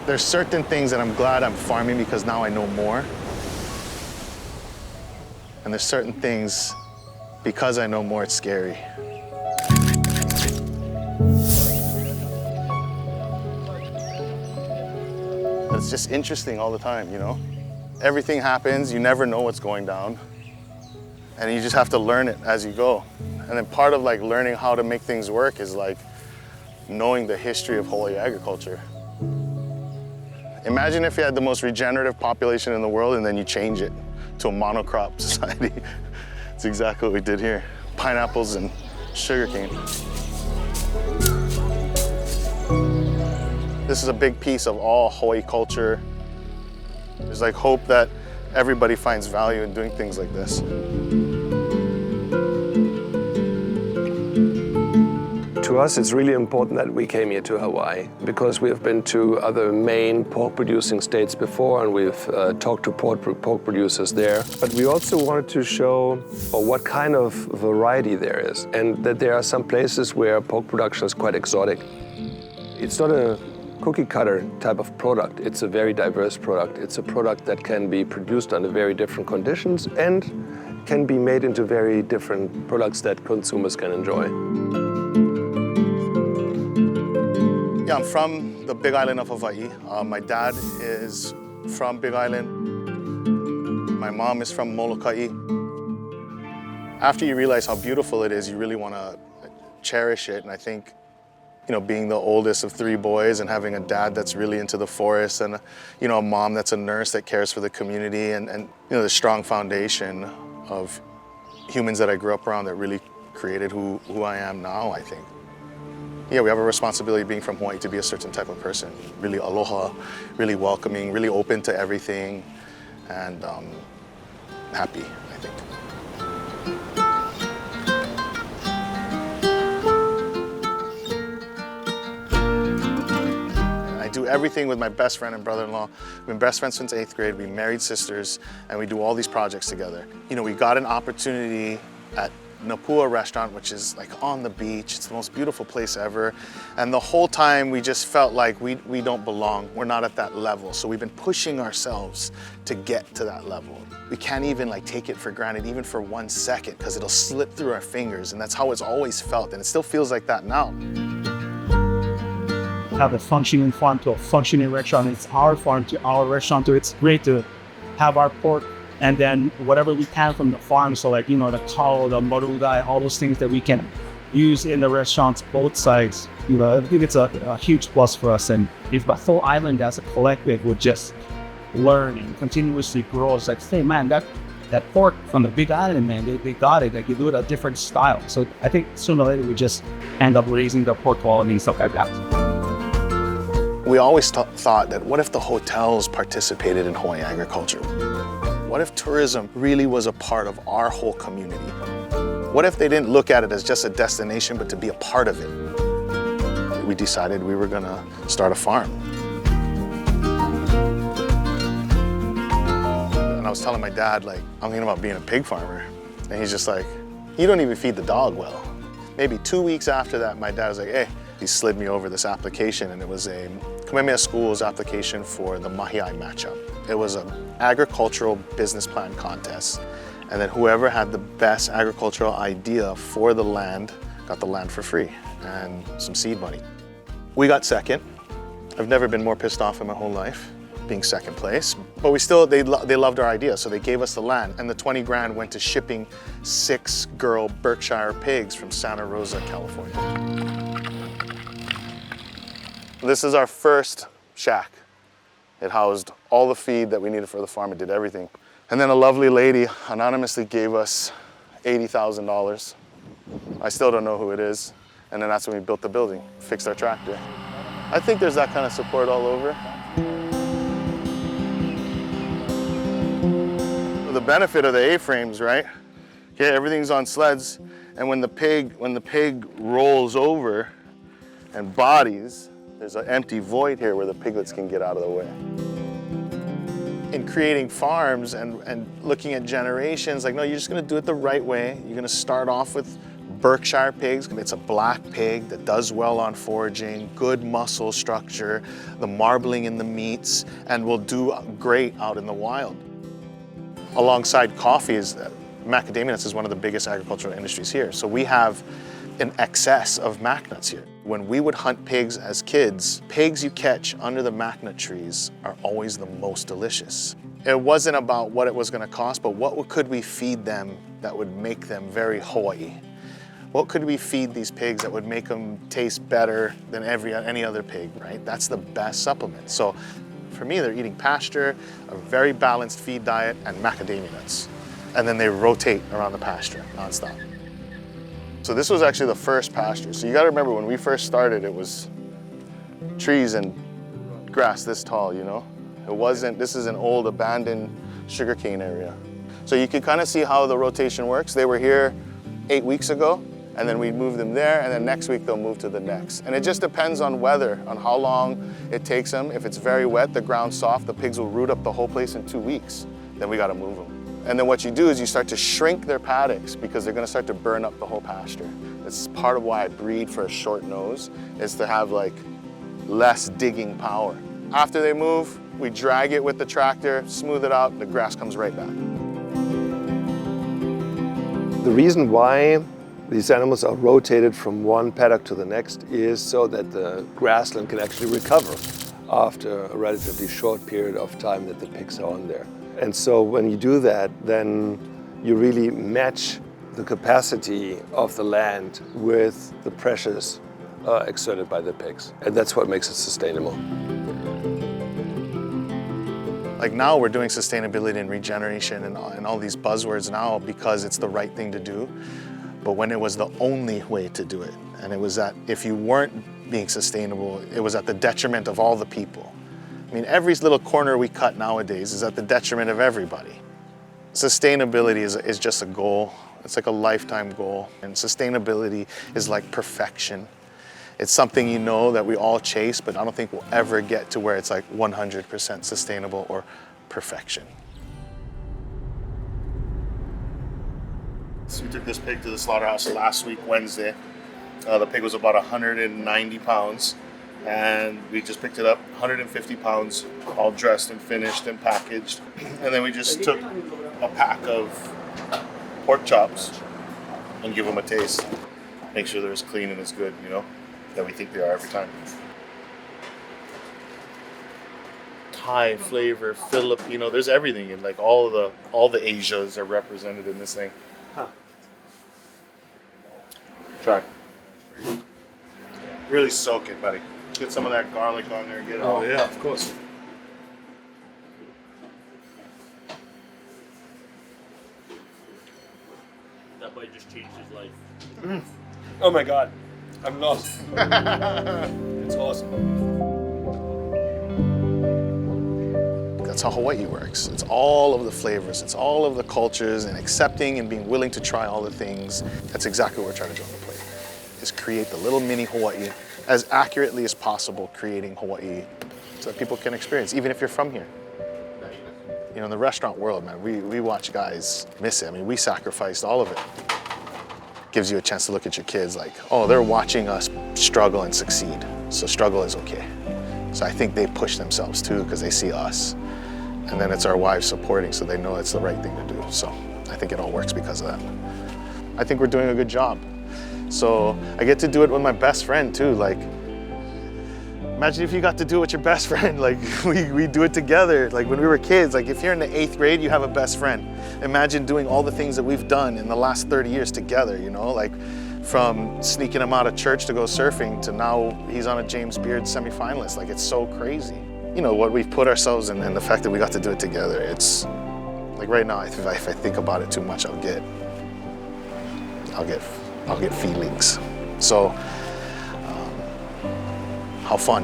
There's certain things that I'm glad I'm farming because now I know more. And there's certain things, because I know more, it's scary. It's just interesting all the time, you know? Everything happens, you never know what's going down. And you just have to learn it as you go. And then part of like learning how to make things work is like knowing the history of Hawaii agriculture. Imagine if you had the most regenerative population in the world and then you change it to a monocrop society. It's exactly what we did here. Pineapples and sugarcane. This is a big piece of all Hawaii culture. There's like hope that everybody finds value in doing things like this. To us, it's really important that we came here to Hawaii because we have been to other main pork-producing states before and we've talked to pork producers there. But we also wanted to show what kind of variety there is and that there are some places where pork production is quite exotic. It's not a cookie-cutter type of product. It's a very diverse product. It's a product that can be produced under very different conditions and can be made into very different products that consumers can enjoy. Yeah, I'm from the Big Island of Hawaii. My dad is from Big Island. My mom is from Molokai. After you realize how beautiful it is, you really want to cherish it. And I think, you know, being the oldest of 3 boys and having a dad that's really into the forest and, you know, a mom that's a nurse that cares for the community and you know, the strong foundation of humans that I grew up around that really created who I am now, I think. Yeah, we have a responsibility being from Hawaii to be a certain type of person. Really aloha, really welcoming, really open to everything, and happy, I think. I do everything with my best friend and brother-in-law. We've been best friends since 8th grade. We married sisters, and we do all these projects together. You know, we got an opportunity at Napua restaurant, which is like on the beach. It's the most beautiful place ever. And the whole time we just felt like we don't belong. We're not at that level. So we've been pushing ourselves to get to that level. We can't even like take it for granted, even for 1 second, because it'll slip through our fingers. And that's how it's always felt. And it still feels like that now. Have a functioning farm to a functioning restaurant. It's our farm to our restaurant. So it's great to have our pork and then whatever we can from the farm, so like, you know, the kao, the marugai, all those things that we can use in the restaurants, both sides. You know, I think it's a huge plus for us. And if the whole island as a collective would just learn and continuously grow, it's like, hey man, that pork from the Big Island, man, they got it. Like, you do it a different style. So I think sooner or later we just end up raising the pork quality and stuff like that. We always thought that what if the hotels participated in Hawaii agriculture? What if tourism really was a part of our whole community? What if they didn't look at it as just a destination, but to be a part of it? We decided we were gonna start a farm. And I was telling my dad, like, I'm thinking about being a pig farmer. And he's just like, you don't even feed the dog well. Maybe 2 weeks after that, my dad was like, hey, he slid me over this application, and it was a Kamehameha School's application for the Mahiai matchup. It was an agricultural business plan contest, and then whoever had the best agricultural idea for the land got the land for free and some seed money. We got second. I've never been more pissed off in my whole life, being second place, but they loved our idea, so they gave us the land, and the 20 grand went to shipping 6 girl Berkshire pigs from Santa Rosa, California. This is our first shack. It housed all the feed that we needed for the farm. It did everything. And then a lovely lady anonymously gave us $80,000. I still don't know who it is. And then that's when we built the building, fixed our tractor. I think there's that kind of support all over. The benefit of the A-frames, right? Okay, everything's on sleds, and when the pig rolls over and bodies, there's an empty void here where the piglets can get out of the way. In creating farms and looking at generations, like, no, you're just gonna do it the right way. You're gonna start off with Berkshire pigs, it's a black pig that does well on foraging, good muscle structure, the marbling in the meats, and will do great out in the wild. Alongside coffee is macadamia nuts is one of the biggest agricultural industries here. So we have an excess of mac nuts here. When we would hunt pigs as kids, pigs you catch under the mac nut trees are always the most delicious. It wasn't about what it was going to cost, but what could we feed them that would make them very Hawaii? What could we feed these pigs that would make them taste better than any other pig, right? That's the best supplement. So for me, they're eating pasture, a very balanced feed diet, and macadamia nuts. And then they rotate around the pasture nonstop. So this was actually the first pasture. So you gotta remember when we first started, it was trees and grass this tall, you know? It wasn't, this is an old abandoned sugarcane area. So you can kind of see how the rotation works. They were here 8 weeks ago, and then we move them there, and then next week they'll move to the next. And it just depends on weather, on how long it takes them. If it's very wet, the ground's soft, the pigs will root up the whole place in 2 weeks. Then we gotta move them. And then what you do is you start to shrink their paddocks because they're gonna start to burn up the whole pasture. It's part of why I breed for a short nose, is to have like less digging power. After they move, we drag it with the tractor, smooth it out, the grass comes right back. The reason why these animals are rotated from one paddock to the next is so that the grassland can actually recover after a relatively short period of time that the pigs are on there. And so when you do that, then you really match the capacity of the land with the pressures exerted by the pigs. And that's what makes it sustainable. Like now we're doing sustainability and regeneration and all these buzzwords now because it's the right thing to do. But when it was the only way to do it, and it was that if you weren't being sustainable, it was at the detriment of all the people. I mean, every little corner we cut nowadays is at the detriment of everybody. Sustainability is just a goal. It's like a lifetime goal. And sustainability is like perfection. It's something you know that we all chase, but I don't think we'll ever get to where it's like 100% sustainable or perfection. So we took this pig to the slaughterhouse last week, Wednesday. The pig was about 190 pounds. And we just picked it up, 150 pounds, all dressed and finished and packaged. And then we just took a pack of pork chops and give them a taste. Make sure they're as clean and as good, you know, that we think they are every time. Thai flavor, Filipino, there's everything in like all the Asias are represented in this thing. Huh. Try. Really soak it, buddy. Get some of that garlic on there and get it all. Oh yeah, of course. That might just change his life. Oh my God, I'm lost. It's awesome. That's how Hawaii works. It's all of the flavors, it's all of the cultures, and accepting and being willing to try all the things. That's exactly what we're trying to do on the plate, is create the little mini Hawaii as accurately as possible, creating Hawaii so that people can experience, even if you're from here. You know, in the restaurant world, man, we watch guys miss it. I mean, we sacrificed all of it. Gives you a chance to look at your kids like, oh, they're watching us struggle and succeed, so struggle is okay. So I think they push themselves too because they see us. And then it's our wives supporting, so they know it's the right thing to do. So I think it all works because of that. I think we're doing a good job. So I get to do it with my best friend too. Like, imagine if you got to do it with your best friend. Like we do it together. Like when we were kids, like if you're in the 8th grade, you have a best friend. Imagine doing all the things that we've done in the last 30 years together, you know, like from sneaking him out of church to go surfing to now he's on a James Beard semifinalist. Like it's so crazy. You know, what we've put ourselves in and the fact that we got to do it together. It's like right now, if I think about it too much, I'll get feelings. So, how fun.